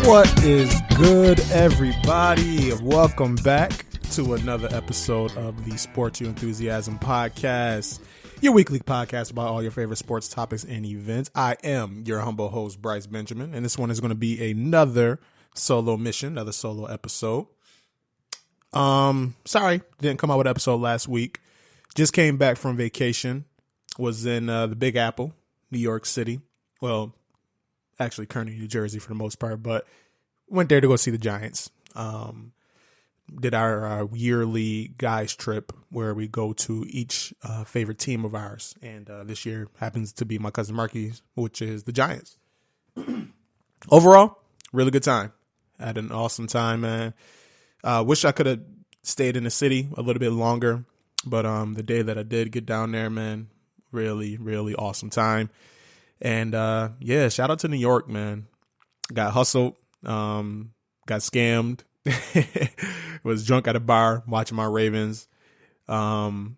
What is good, everybody? Welcome back to another episode of the Sports You Enthusiasm Podcast, your weekly podcast about all your favorite sports topics and events. I am your humble host, Bryce Benjamin, and this one is going to be another solo mission, another solo episode. Sorry, didn't come out with an episode last week. Just came back from vacation. Was in the Big Apple, New York City. Well, actually Kearney, New Jersey for the most part, but went there to go see the Giants. Did our yearly guys trip where we go to each favorite team of ours. And this year happens to be my cousin Marky's, which is the Giants. Overall, really good time. Had an awesome time, man. Wish I could have stayed in the city a little bit longer, but the day that I did get down there, man, really, really awesome time. And yeah, shout out to New York, man. Got hustled, got scammed, was drunk at a bar watching my Ravens, walking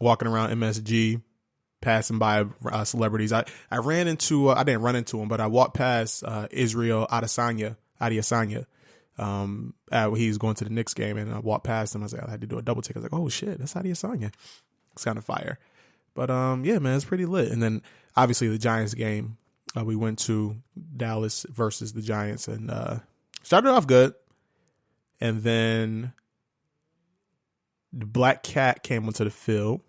around MSG, passing by celebrities. I ran into, I didn't run into him, but I walked past Israel Adesanya. He's going to the Knicks game, and I walked past him. I was like, I had to do a double take. I was like, oh shit, that's Adesanya. It's kind of fire. But yeah, man, it's pretty lit. And then obviously the Giants game, we went to Dallas versus the Giants, and started off good. And then the Black Cat came onto the field,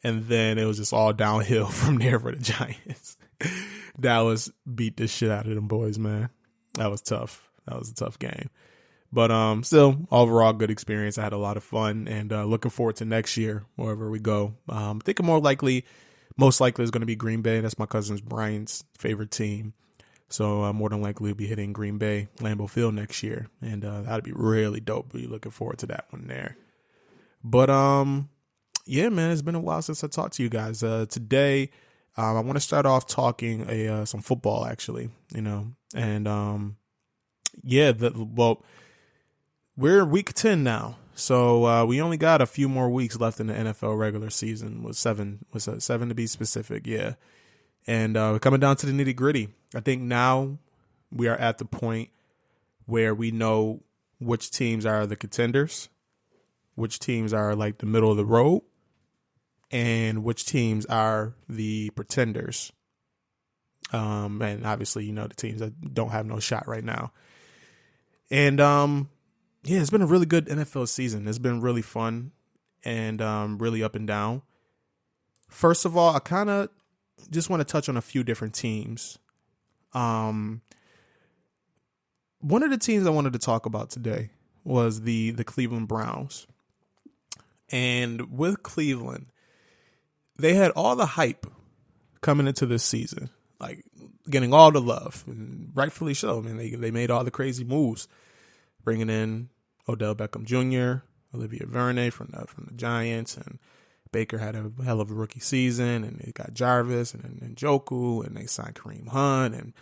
and then it was just all downhill from there for the Giants. Dallas beat the shit out of them boys, man. That was tough. That was a tough game. But still, overall, good experience. I had a lot of fun, and looking forward to next year, wherever we go. I think most likely is going to be Green Bay. That's my cousin Brian's favorite team. So more than likely we'll be hitting Green Bay, Lambeau Field next year. And that'd be really dope. Be looking forward to that one there. But yeah, man, it's been a while since I talked to you guys. Today, I want to start off talking some football, actually, and yeah, we're week 10 now, so we only got a few more weeks left in the NFL regular season. Was seven to be specific, yeah. And we're coming down to the nitty gritty. I think now we are at the point where we know which teams are the contenders, which teams are like the middle of the road, and which teams are the pretenders. And obviously, the teams that don't have no shot right now. And yeah, it's been a really good NFL season. It's been really fun and really up and down. First of all, I kind of just want to touch on a few different teams. One of the teams I wanted to talk about today was the Cleveland Browns. And with Cleveland, they had all the hype coming into this season, like getting all the love, and rightfully so. I mean, they made all the crazy moves, bringing in Odell Beckham Jr., Olivia Verne from the Giants, and Baker had a hell of a rookie season, and they got Jarvis and Njoku, and they signed Kareem Hunt, and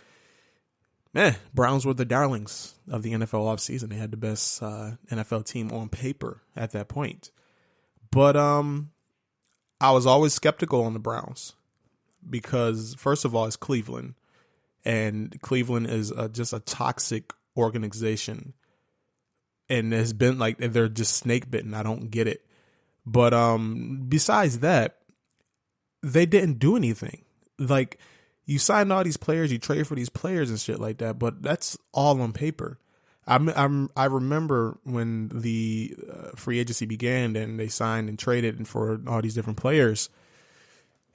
man, Browns were the darlings of the NFL offseason. They had the best NFL team on paper at that point. But I was always skeptical on the Browns because, first of all, it's Cleveland, and Cleveland is just a toxic organization. And it's been like they're just snake bitten. I don't get it. But besides that, they didn't do anything. Like, you signed all these players, you trade for these players and shit like that, but that's all on paper. I remember when the free agency began and they signed and traded for all these different players.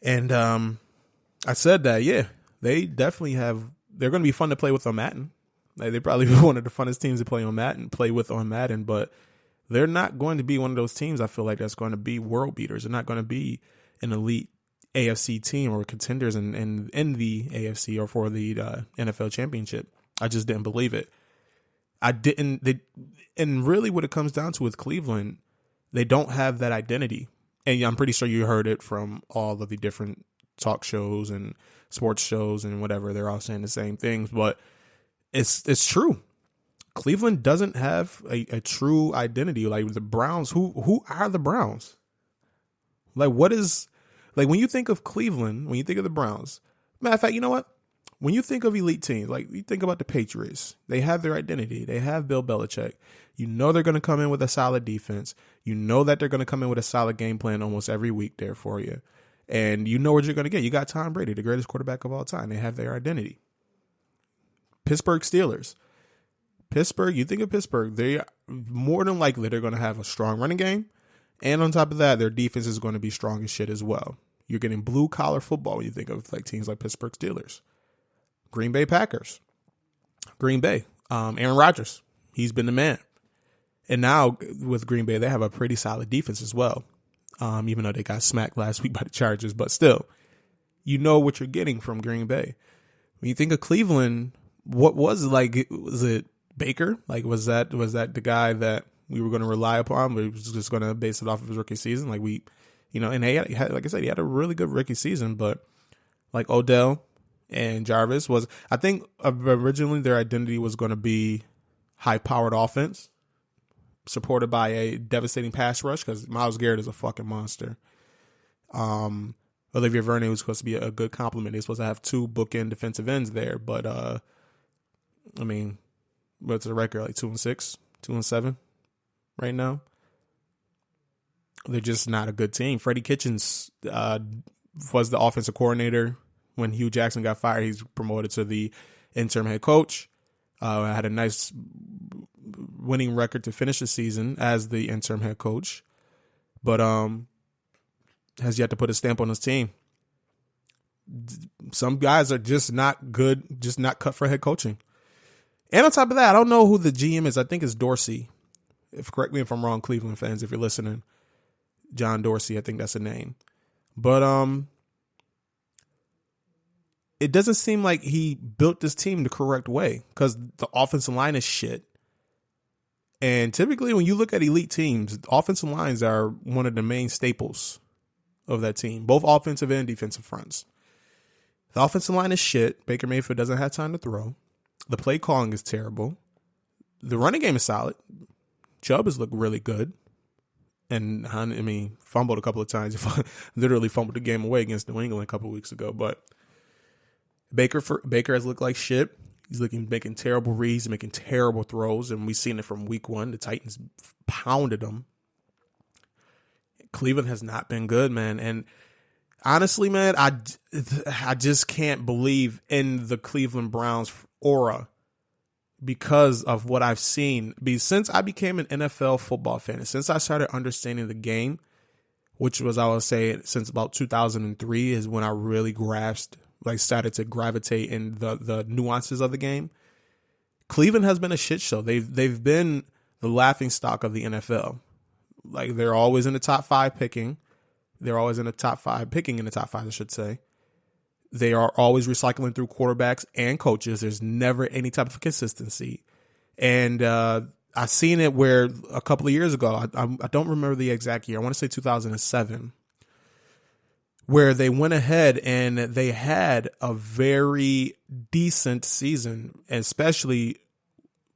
And I said that, yeah, they definitely they're going to be fun to play with on Madden. Like, they probably be one of the funnest teams to play with on Madden, but they're not going to be one of those teams I feel like that's going to be world beaters. They're not going to be an elite AFC team or contenders in the AFC or for the NFL championship. I just didn't believe it. And really what it comes down to with Cleveland, they don't have that identity. And I'm pretty sure you heard it from all of the different talk shows and sports shows and whatever. They're all saying the same things, but it's true. Cleveland doesn't have a true identity. Like the Browns, who are the Browns? Like, what is, like, when you think of Cleveland, when you think of the Browns, matter of fact, you know what? when you think of elite teams, like you think about the Patriots, they have their identity. They have Bill Belichick. You know they're going to come in with a solid defense. You know that they're going to come in with a solid game plan almost every week there for you. And you know what you're going to get. You got Tom Brady, the greatest quarterback of all time. They have their identity. Pittsburgh Steelers. Pittsburgh, you think of Pittsburgh, they more than likely they're going to have a strong running game. And on top of that, their defense is going to be strong as shit as well. You're getting blue collar football when you think of like teams like Pittsburgh Steelers. Green Bay Packers. Green Bay. Aaron Rodgers. He's been the man. And now with Green Bay, they have a pretty solid defense as well. Even though they got smacked last week by the Chargers. But still, you know what you're getting from Green Bay. When you think of Cleveland, what was it like? Was it Baker? Like, was that the guy that we were going to rely upon? We was just going to base it off of his rookie season? Like and he had, like I said, he had a really good rookie season, but like Odell and Jarvis I think originally their identity was going to be high-powered offense supported by a devastating pass rush because Myles Garrett is a fucking monster. Olivier Vernon was supposed to be a good complement. They're supposed to have 2 bookend defensive ends there, but I mean, what's the record? Like 2-6, 2-7 right now. They're just not a good team. Freddie Kitchens was the offensive coordinator when Hugh Jackson got fired. He's promoted to the interim head coach. Had a nice winning record to finish the season as the interim head coach, but has yet to put a stamp on his team. Some guys are just not good, just not cut for head coaching. And on top of that, I don't know who the GM is. I think it's Dorsey. Correct me if I'm wrong, Cleveland fans, if you're listening. John Dorsey, I think that's the name. But it doesn't seem like he built this team the correct way because the offensive line is shit. And typically when you look at elite teams, offensive lines are one of the main staples of that team, both offensive and defensive fronts. The offensive line is shit. Baker Mayfield doesn't have time to throw. The play calling is terrible. The running game is solid. Chubb has looked really good. And, I mean, fumbled a couple of times. Literally fumbled the game away against New England a couple of weeks ago. But Baker has looked like shit. He's making terrible reads, making terrible throws. And we've seen it from week 1. The Titans pounded them. Cleveland has not been good, man. And honestly, man, I just can't believe in the Cleveland Browns aura because of what I've seen. Since I became an NFL football fan, and since I started understanding the game, which was, I would say, since about 2003 is when I really started to gravitate in the nuances of the game. Cleveland has been a shit show. They've been the laughing stock of the NFL. Like, they're always in the top 5 picking. They're always in the top 5, picking in the top 5, I should say. They are always recycling through quarterbacks and coaches. There's never any type of consistency. And I seen it where a couple of years ago, I don't remember the exact year. I want to say 2007, where they went ahead and they had a very decent season, especially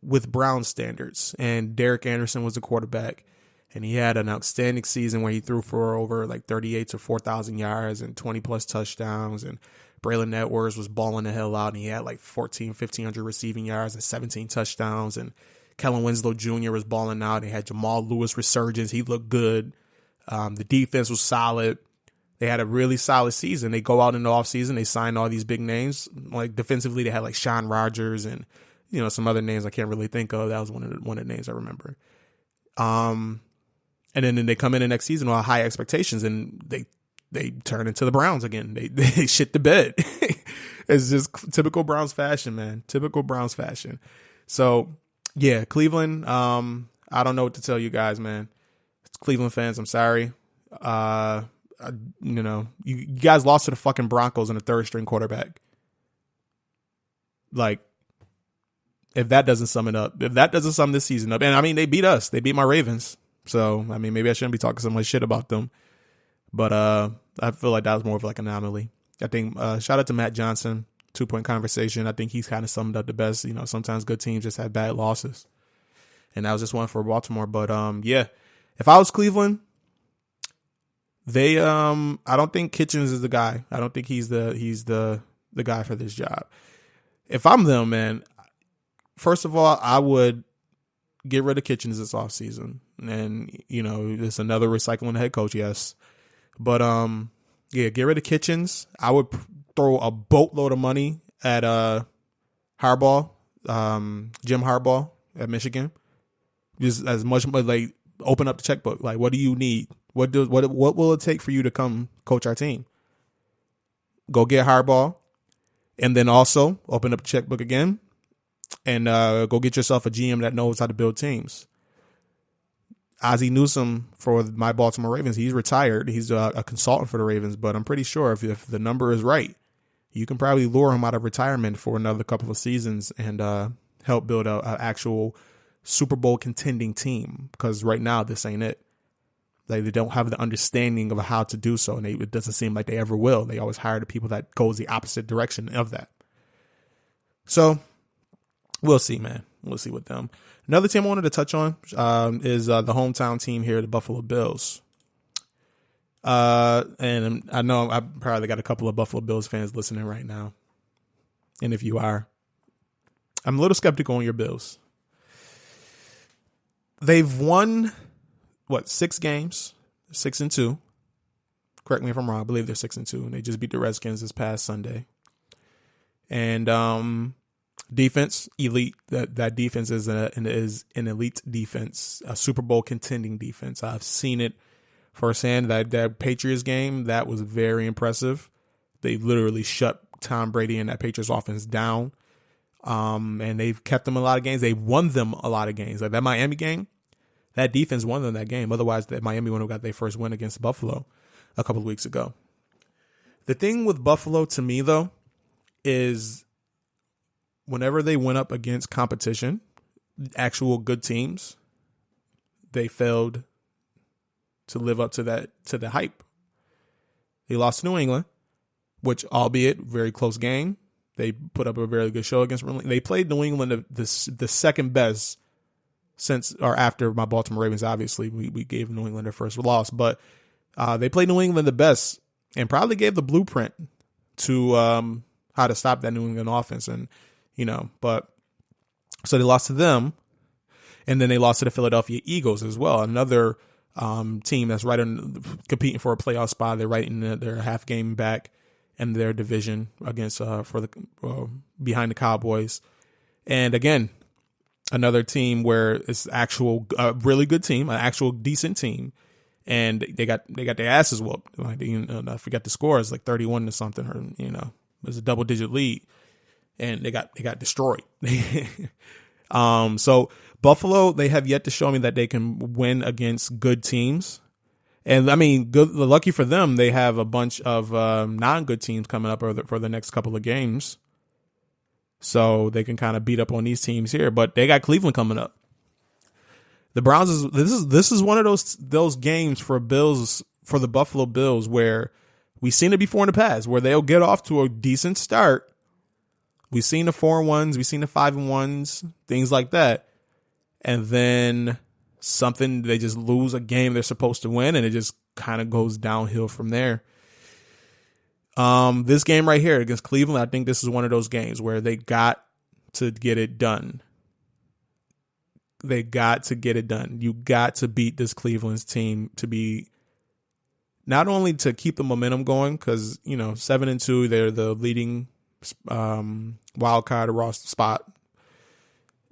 with Brown standards. And Derek Anderson was the quarterback. And he had an outstanding season where he threw for over like 38 to 4,000 yards and 20 plus touchdowns. And Braylon Edwards was balling the hell out. And he had like 1,500 receiving yards and 17 touchdowns. And Kellen Winslow Jr. was balling out. They had Jamal Lewis resurgence. He looked good. The defense was solid. They had a really solid season. They go out in the offseason. They signed all these big names. Like defensively, they had like Sean Rogers and, some other names I can't really think of. That was one of the names I remember. And then they come in the next season with high expectations, and they turn into the Browns again. They shit the bed. It's just typical Browns fashion, man. Typical Browns fashion. So, yeah, Cleveland, I don't know what to tell you guys, man. It's Cleveland fans, I'm sorry. You guys lost to the fucking Broncos and a third-string quarterback. Like, if that doesn't sum it up, if that doesn't sum this season up, and I mean, they beat us. They beat my Ravens. So, I mean, maybe I shouldn't be talking so much shit about them. But I feel like that was more of like an anomaly. I think shout out to Matt Johnson, 2-point conversation. I think he's kind of summed up the best. Sometimes good teams just have bad losses. And that was just one for Baltimore. But, yeah, if I was Cleveland, I don't think Kitchens is the guy. I don't think he's the guy for this job. if I'm them, man, first of all, I would get rid of Kitchens this offseason. And, it's another recycling head coach, yes. But, get rid of Kitchens. I would throw a boatload of money at Harbaugh, Jim Harbaugh at Michigan. Just as much, like, open up the checkbook. Like, what do you need? What will it take for you to come coach our team? Go get Harbaugh, and then also open up the checkbook again, and go get yourself a GM that knows how to build teams. Ozzie Newsome for my Baltimore Ravens, he's retired. He's a consultant for the Ravens, but I'm pretty sure if the number is right, you can probably lure him out of retirement for another couple of seasons and help build an actual Super Bowl contending team, because right now this ain't it. They don't have the understanding of how to do so, and it doesn't seem like they ever will. They always hire the people that goes the opposite direction of that. So we'll see, man. We'll see with them. Another team I wanted to touch on is the hometown team here, the Buffalo Bills. And I know I probably got a couple of Buffalo Bills fans listening right now. And if you are, I'm a little skeptical on your Bills. They've won, 6 games? 6-2. Correct me if I'm wrong. I believe they're 6-2. And they just beat the Redskins this past Sunday. And defense, elite. That defense is an elite defense, a Super Bowl contending defense. I've seen it firsthand. That Patriots game, that was very impressive. They literally shut Tom Brady and that Patriots offense down. And they've kept them a lot of games. They won them a lot of games. Like that Miami game, that defense won them that game. Otherwise, that Miami wouldn't have got their first win against Buffalo a couple of weeks ago. The thing with Buffalo to me, though, is whenever they went up against competition, actual good teams, they failed to live up to the hype. They lost to New England, which, albeit very close game, they put up a very good show against. They played New England the second best since or after my Baltimore Ravens. Obviously, we gave New England their first loss, but they played New England the best and probably gave the blueprint to how to stop that New England offense. And but so they lost to them, and then they lost to the Philadelphia Eagles as well, another team that's competing for a playoff spot. They're right in their half game back in their division against behind the Cowboys. And again, another team where it's actual really good team, an actual decent team, and they got their asses whooped. Like, I forget the score, it's like 31 to something, or it was a double digit lead, and they got destroyed. So Buffalo, they have yet to show me that they can win against good teams. And I mean, lucky for them, they have a bunch of non-good teams coming up for the next couple of games, so they can kind of beat up on these teams here. But they got Cleveland coming up. The Browns this is one of those games for the Buffalo Bills where we've seen it before in the past, where they'll get off to a decent start. We've seen the 4-1s, we've seen the 5-1s, things like that, and then they just lose a game they're supposed to win, and it just kind of goes downhill from there. This game right here against Cleveland, I think this is one of those games where they got to get it done. They got to get it done. You got to beat this Cleveland's team to be not only to keep the momentum going, because 7-2, they're the leading wild card spot.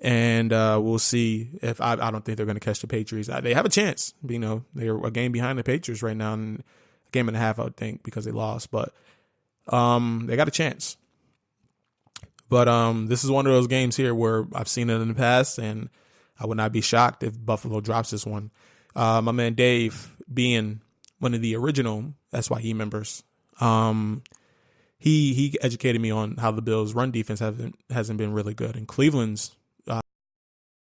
And we'll see if I don't think they're going to catch the Patriots. They have a chance. They're a game behind the Patriots right now, and a game and a half, I would think, because they lost. But they got a chance. But this is one of those games here where I've seen it in the past, and I would not be shocked if Buffalo drops this one. My man Dave, being one of the original SYE members, he educated me on how the Bills' run defense hasn't been really good, and Cleveland's